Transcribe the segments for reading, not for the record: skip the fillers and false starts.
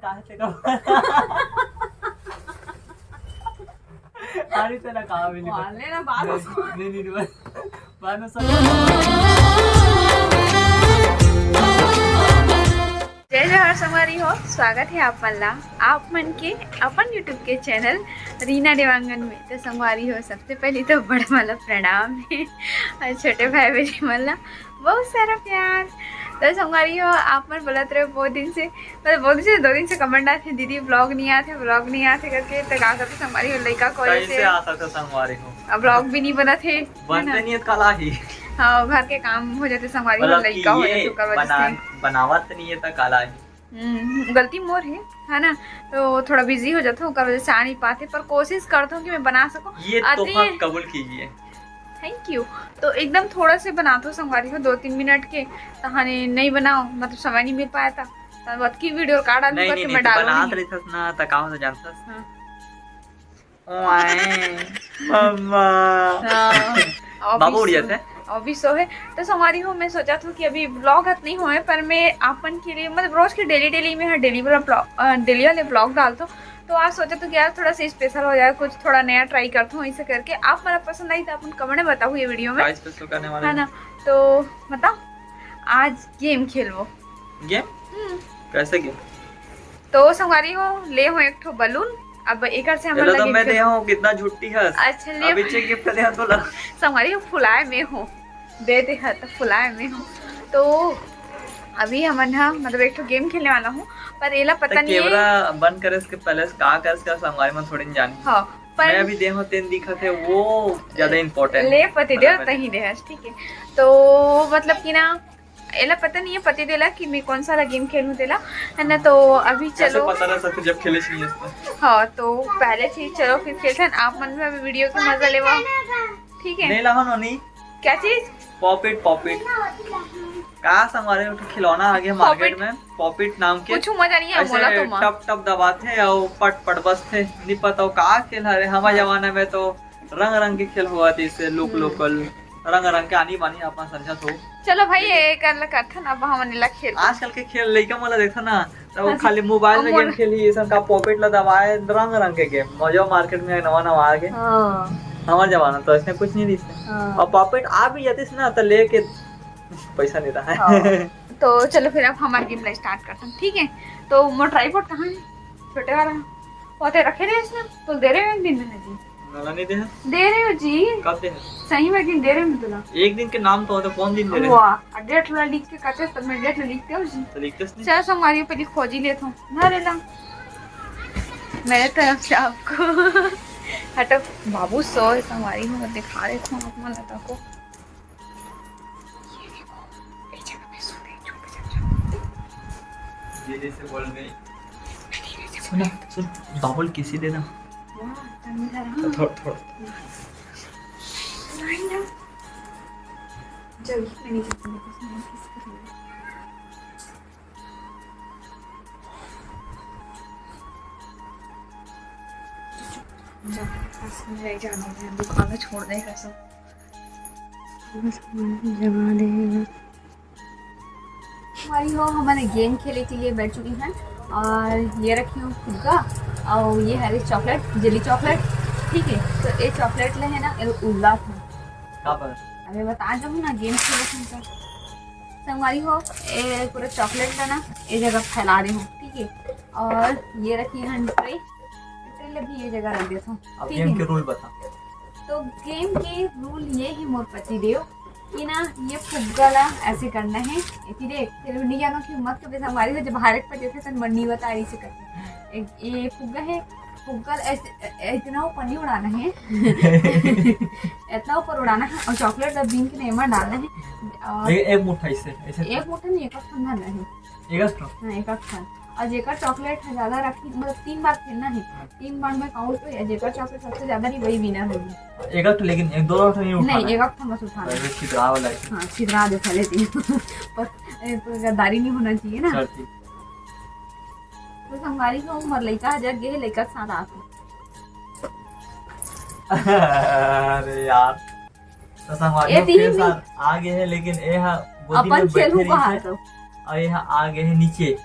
काहे का अरे तेरा कहा भी नहीं बोलने ना बात नहीं बानो सब। जय जवाहर संगवारी हो, स्वागत है आप मल्ला आप मन के अपन यूट्यूब के चैनल रीना देवांगन में। तो संगवारी हो, सबसे पहले तो बड़ा वाला प्रणाम है और छोटे भाई बहन मल्ला बहुत सारा प्यार। तो संगवारी हो, आप मन बोलत रहे बहुत दिन से, मतलब बहुत दिन से 2 दिन से कमेंट आते दीदी ब्लॉग नहीं आते करके। तो का करते संगवारी हो, लड़का कॉलेज से आ सकता संगवारी हो, अब ब्लॉग भी नहीं बना थे, बनते नहीं कला ही। हाँ, घर के काम हो जाते संगवारी हो, लड़का हो जाते बनावत नहीं है कला ही। गलती मोर है ना, तो थोड़ा बिजी हो जाता हूँ, कर वजह से आ नहीं पाते, पर कोशिश करता हूँ कि मैं बना सकूँ। ये तोहफा कबूल कीजिए, थैंक यू। तो एकदम थोड़ा से बनाता हूँ संगवारी को, 2-3 मिनट के तहाने नहीं बनाओ, मतलब समय नहीं मिल पाया था तब की वीडियो का डाल नहीं करके मैं डाल बना रही थस ना तकाव तो जानतस। मम्मा बाबू उड़ जाते अभी सो है। तो संगवारी हो, मैं सोचा था कि अभी ब्लॉग हत नहीं हुए, पर मैं आपन के लिए मतलब रोज के डेली में डेली वाले ब्लॉग डालता हूँ। तो आज सोचा तो कि यार थोड़ा सा स्पेशल हो जाए, कुछ थोड़ा नया ट्राई करता हूँ, ऐसे करके। आप मेरा पसंद आई तो अपन कमेंट में बताओ ये वीडियो में, है ना। तो बताओ आज गेम खेलो। गेम कैसे गेम? तो संगवारी हो, ले हो एक ठो बलून, अब एक से हम तो मैं दे हूं कितना झुट्टी है। अच्छा ले अभी चेक गिफ्ट दे तो ला संगवारी हो, फुलाए में हो दे है तो फुलाए में हो। तो अभी हमन हा मतलब एक ठो गेम खेलने वाला हूँ, पर एला पता नहीं है कैमरा बंद करे इसके पहले का कर इसका संगवारी में थोड़ी जानी। हां, पर मैं अभी देखो तेन दिखत है वो ज्यादा इंपॉर्टेंट ले पति दे तही दे, ठीक है। तो मतलब कि ना एला पता नहीं है पति देला कि मैं कौन सा गेम खेलूं देला, है ना। तो अभी चलो पता रह सकते जब खेले चाहिए इसको। हाँ, तो पहले चीज चलो फिर खेलते हैं। आप मन में अभी वीडियो की मजा लेवा, ठीक है। नहीं लाहो नहीं क्या चीज? पॉपिट का संगवारी उठ खिलौना आ गया मार्केट में, पॉपिट नाम के। कुछ मजा नहीं है बोला तो मां टप टप दबाते और पट बसते, नहीं पता का खेल है। हमारे जमाने में तो रंग के खेल हुआ थे, इससे लोकल रंग के आनी बानी अपना समझत हो। चलो भाई ये कर करथा ना, अब हमन ला खेल। आजकल के खेल लइका मला देखा ना, तो खाली मोबाइल में गेम खेली, ये सब का पॉकेट ला दबाए रंग के गेम मजा मार्केट में नवा आ गए। हमारे जमाना तो इसने कुछ नहीं दिखता, और पॉकेट आ भी जाती ना तो लेके पैसा नहीं रहा है। तो चलो फिर अब हमारा गेम स्टार्ट करते हैं, ठीक है। तो मोर ट्राइपॉड कहाँ है? छोटे वाला पोते रखे रहे इसने, तो दे रहे हो एक दिन में जी? नहीं दे रहे हो जी? कब दे? सही में दिन दे रहे हो तुला? एक दिन के नाम तो कौन दिन दे रहे? वाह, डेट ला लिख के काटे तब मैं डेट लिखते हो जी? तो लिखते नहीं। चल संगवारी पे खोज ही लेता हूं ना, ले ला मेरे तरफ से आपको। हटो बाबू, सो संगवारी में दिखा रहे थे आप लता को। ये जैसे बोल गई सुन बाबुल किसी देना थोड़ा दुकान छोड़ देगा सब, जमा देगा। हमारी हो, हमारे गेम खेलने के लिए बैठ चुकी हैं, और ये रखी हूँ फुग्गा, और ये है चॉकलेट, जेली चॉकलेट, ठीक है। तो ये चॉकलेट ले है ना, ये उल्ला था अरे बता जब ना गेम खेले संगवारी हो, ये पूरा चॉकलेट लेना ये जगह फैला रही हूँ, ठीक है। और ये रखी है ट्रे भी ये जगह रख देता हूँ, ठीक है। गेम के रूल बता। तो गेम के रूल ये है मोर पति देव कि ना, ये फुग्गा ला ऐसे करना है, इतनी देख फिर नहीं जाना कि मत के जैसे हमारे जब भारत पर जैसे सन मन्नी बता रही से करते। ये फुग्गा है, फुग्गा ऐसे इतना ऊपर नहीं उड़ाना है इतना ऊपर उड़ाना है, और चॉकलेट बीन के नेमा डालना है। और एक मुट्ठा ऐसे एक मुट्ठा नहीं, एक ठंडा नहीं, एक ठंडा। और जेकर चॉकलेट ज्यादा रखी, मतलब 3 बार खेलना है, 3 बार में काउंट पे जेकर चॉकलेट सबसे ज्यादा नहीं वही विनर होगी। एक लेकिन एक दो नहीं उठाना नहीं, एक बस उठाना है। छिद्रा वाला है। हां, छिद्रा दे पहले थी पर गद्दारी नहीं होना चाहिए ना। तो संगवारी को उम्र लइका जग गए, लइका के साथ आते। अरे यार, तो संगवारी के साथ आ गए हैं, लेकिन ये अपन खेलू कहां तो, और ये आ गए हैं नीचे,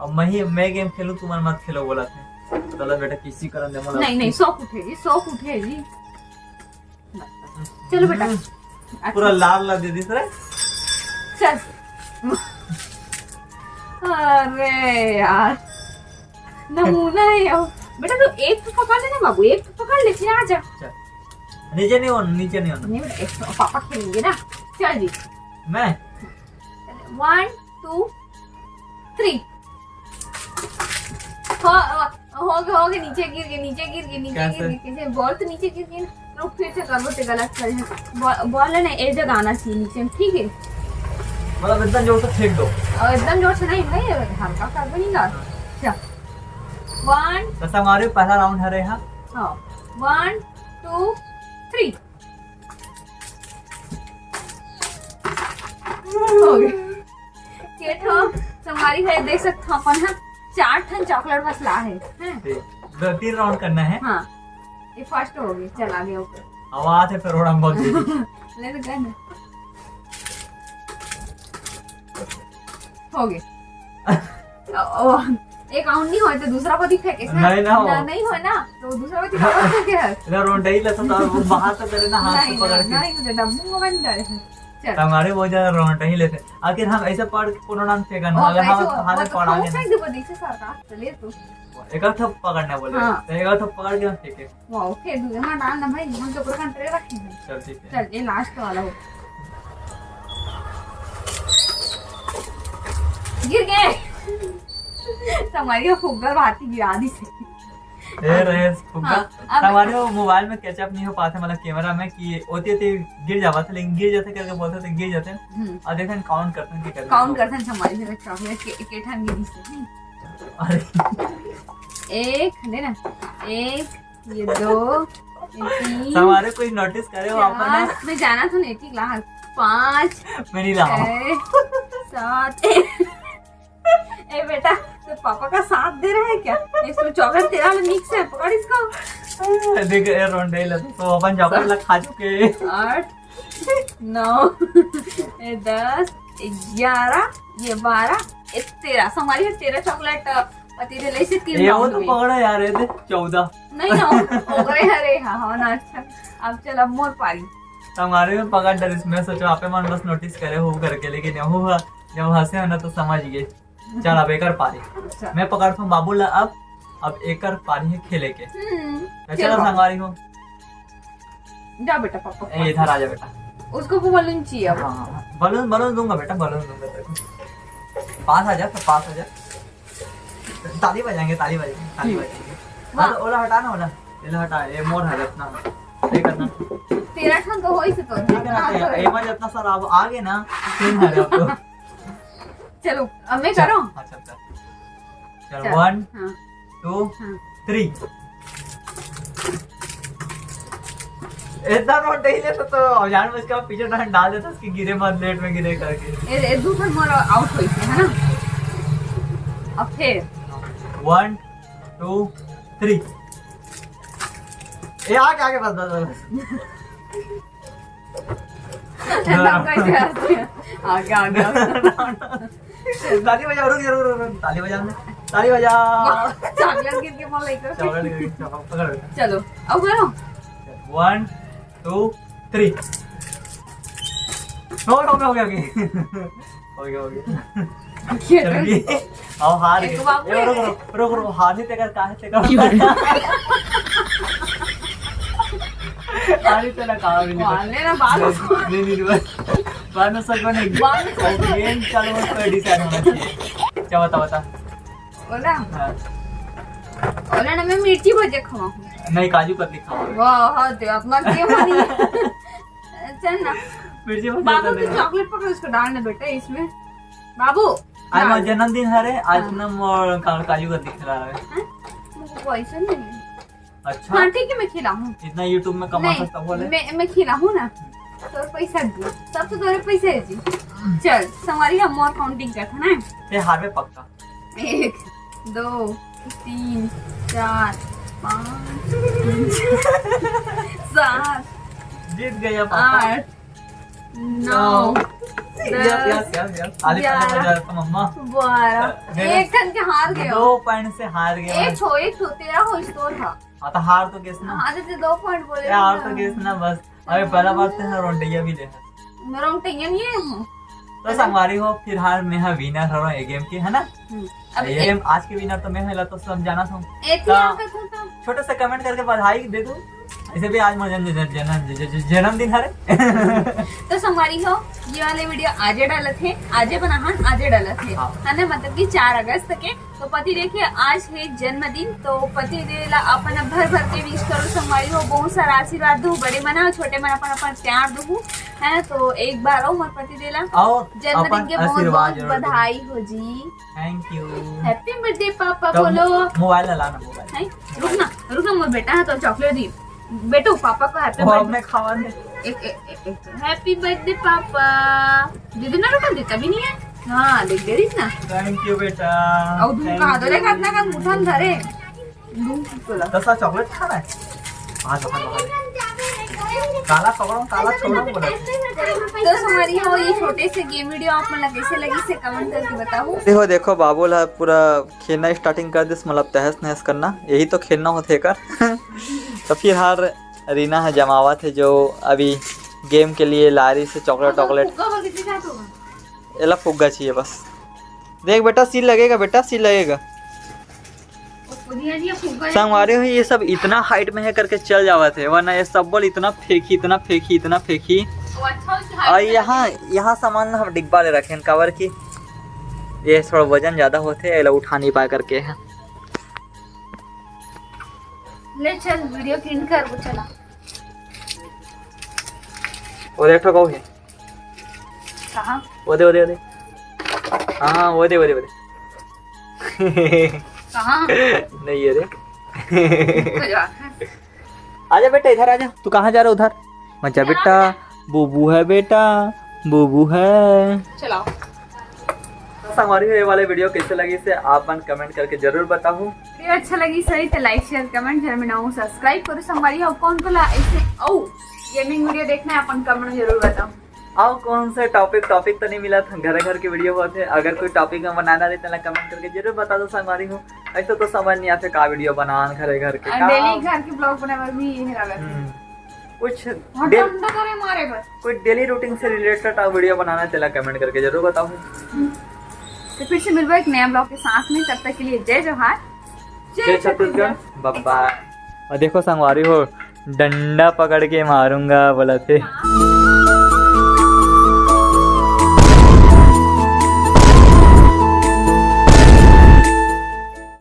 अब मैं गेम खेलूं, तुम मत खेलो बोला थे। चलो बेटा किसी करन दे मोला। नहीं 100 उठेगी। चलो बेटा पूरा लाल ला दे दी रे। चल। अरे यार नमूना है यार। बेटा तू एक तो पकड़ लेना बाबू, एक तो पकड़ ले फिर आ जा। नीचे नहीं होना, नीचे नहीं होना। नहीं बेटा एक तो पापा खेलेंगे ना। चल जी मैं 1 2 3 हो गए नीचे गिर गए। बॉल तो नीचे गिर गई ना। रुक फिर से कर, वो गलत कर। बॉल है ना एक जगह आना चाहिए नीचे, ठीक है? मतलब एकदम जोर से फेंक दो। और एकदम जोर से नहीं भाई, हल्का कर भी नहीं ला। चल 1 तो हमारे पहला राउंड है रे। हाँ 1 2 3 हो गए। तुम्हारी है देख सकते हो अपन। हाँ 4 ठन चॉकलेट बस ला है। 3 राउंड करना है। हाँ ये फर्स्ट हो गई। चल आगे ऊपर आवाज है फिर उड़म बहुत ले तो गन हो गए। एक राउंड नहीं होए तो दूसरा को दिखे कैसे? नहीं हो ना तो दूसरा को दिखा के है इधर राउंड ही लेता था वो बाहर तो करे ना हाथ से पकड़ के। नहीं डब्बू को बंद कर। चल हमारे बहुत ज्यादा राउंड ही लेते। आखिर हम ऐसे पढ़ कोनो नाम फेंकन अगर हम हाथ से पड़ा गए फेंक दे देख से सरकार चले तो एक थप पकड़ने बोले तो एक थप पकड़ के हम फेंके। वाओ फिर दूसरा डाल ना भाई, हम तो पूरा कंट्रोल रखेंगे। चल ठीक है। चल ये लास्ट वाला हो। गिर गए। तुम्हारी फुग्गा भाती गिरा दी से। फुग्गा हमारे वो मोबाइल में कैचअप नहीं हो पाते, मतलब कैमरा में कि होते गिर जावा था, लेकिन गिर जाते करके बोलते थे गिर जाते। और देखन काउंट करते हैं कि काउंट करते हैं हमारी मेरे चॉकलेट के ठन गिरी से। अरे एक है ना, एक ये 2 ये 3 हमारे कोई नोटिस करे हो अपन? मैं जाना था नेटी क्लास 5 मैं नहीं ला 7 ए बेटा तो पापा का साथ दे रहा है क्या? इसमें चॉकलेट तेरा मिक्स है, पकड़ इसको। देख ये रोंडे लगा तो अपन चॉकलेट लग खा चुके। 8 9 10 11 ये 12 13 हमारी 13 चॉकलेट तेरे लिए से 3 राउंड तो पकड़ा यार ये 14 नहीं ना हो गए। अरे हाँ ना अच्छा अब चल अब मोर पारी हमारे में पकड़ डर इसमें सोचो आपे मन बस नोटिस करे हो करके, लेकिन यह हुआ जब हंसे हो ना तो समझ गए। चल अब एकर पारी मैं पकड़ता हूँ बाबूला। अब एकर पारी है खेले के। चलो संगवारी हो जा बेटा पापा इधर आ जा बेटा। उसको बलून चाहिए अब। हाँ बलून दूंगा बेटा, बलून दूंगा तेरे को। पास आ जा तो पास आ जा। ताली बजाएंगे ताली बजाएंगे। ओला हटा ना, ओला हटा। ये मोर है अपना ये करना। तेरा ठन तो होई से तो ठीक है ना। एमा जितना सर अब आगे ना 3 है अब तो। चलो अब मैं करूं। अच्छा चल 1 2 3 इतना नोट नहीं लेता तो जान बच के पीछे डाल देता उसकी गिरे मत लेट में गिरे करके। ये दूसरा मोर आउट होई है ना। अब फिर 1 2 3 ए आगे बस आगे ताली बजा। रुक ताली बजा चॉकलेट गिर के मोर लेकर पकड़। चलो अब करो 1 2 3 हो गया आओ हार गए। रुक हार ही तेकर काहे तेकर हार ही तेरा कहा भी वाले ना बाल नहीं बाद में सब बने गेम चलो तो डिसाइड होना चाहिए। क्या बता ओला ना मैं मिर्ची भजे खाऊं नहीं काजू कतली खाऊं। वाह दे अपना गेम वाली चल ना मिर्ची भजे बाबू की चॉकलेट पकड़ उसको डालना बेटा इसमें। बाबू आज मेरा जन्मदिन है रे, आज नम और काजू कतली खिला रहा है। मुझे पैसा नहीं है। अच्छा हाँ ठीक है मैं खिलाऊं। इतना यूट्यूब में कमा सकता बोले। मैं खिलाऊं ना तो पैसा दे, सब तो तेरे पैसे है जी। चल हमारी हम और काउंटिंग करते ना। ये हार में पक्का 1 2 3 4 5 7 जीत गया 8 9 आधे खाने में जा रहा था मम्मा। 12 एक खन के हार गए 2 पॉइंट से हार गए। एक तो तेरा हो स्कोर था। हाँ तो हार तो गेस ना। हाँ तो 2 पॉइंट बोले हार तो गेस ना बस। अबे पहला बार से ना रोंटिया भी ले मेरा रोंटिया नहीं है तो संगवारी हो फिर हार में है विनर हो ये गेम की है ना। अब ये गेम आज के विनर तो मैं है तो सब जाना था। एक छोटे से कमेंट करके बधाई दे दो। ऐसे भी आज मुझे जन्मदिन है। तो संगवारी हो ये वाले वीडियो आजे डाले थे आजे बनाहन आजे डाले थे है ना मतलब कि 4 अगस्त के। तो पति देखिए आज है जन्मदिन तो पति देला अपन भर भर के विश करो संगवारी हो बहुत सारा आशीर्वाद दो बड़े मना छोटे मना अपन प्यार दो है। तो एक बार मोर पति देला जन्मदिन के बहुत बहुत बधाई हो जी। थैंक यू हैप्पी बर्थडे पापा बोलो। मोबाइल ला ना मोबाइल रुकना मोर बेटा है तो चॉकलेट दी बेटो पापा को हैप्पी बर्थडे खावा दे। हैप्पी बर्थडे पापा दीदी ना रुका देता भी नहीं है। हाँ देख दे रही ना। थैंक यू बेटा। और दूध कहा दो लेगा इतना का मुठन धरे दूध दसा चॉकलेट खाना है। आ तो काला पकड़ो काला छोड़ो बोला। तो हमारी हो ये छोटे से गेम वीडियो आप मतलब कैसे लगी से कमेंट करके बताओ। देखो देखो बाबूल है पूरा खेलना स्टार्टिंग कर दिस मतलब तहस नहस करना यही तो खेलना होते कर। तो फिर हार रीना है जमावत है जो अभी गेम के लिए लारी से चॉकलेट एला फुग्गा चाहिए बस। देख बेटा सील लगेगा बेटा सील लगेगा। संगवारी हो ये सब इतना हाइट में है करके चल जावा थे वरना ये सब बॉल इतना फेंकी और यहाँ सामान हम डिब्बा ले रखे कवर की ये थोड़ा वजन ज्यादा होते है उठा नहीं पा करके है। ले चल वीडियो क्लीन कर वो चला। वो देखो कहो है कहां वो दे हां वो दे कहां नहीं है रे। आजा बेटा इधर आजा। तू कहाँ जा रहा उधर मत जा बेटा। बूबू है बेटा बूबू है। चलाओ। संगवारी ये वाले वीडियो कैसे लगी से आप कमेंट करके जरूर बताओ। वीडियो अच्छा लगी सही तो लाइक शेयर कमेंट घर में ना सब्सक्राइब करो। संगवारी हो कौन को ऐसे ओ गेमिंग वीडियो देखना है अपन कमेंट जरूर बताओ। आओ कौन से टॉपिक तो नहीं मिला था घर के वीडियो होते अगर कोई टॉपिक में बनाना रहता है कमेंट करके जरूर बता दो। संगवारी हो ऐसे तो समझ नहीं आते का वीडियो बना घर के डेली घर के ब्लॉग बनाने भी कुछ मारे बस कोई डेली रूटीन से रिलेटेड वीडियो बनाना चला कमेंट करके जरूर बताओ। तो फिर से मिलवा एक नया ब्लॉग के साथ में तब तक के लिए जय जोहार जय छत्तीसगढ़ बाय। और देखो संगवारी हो डंडा पकड़ के मारूंगा बोला थे।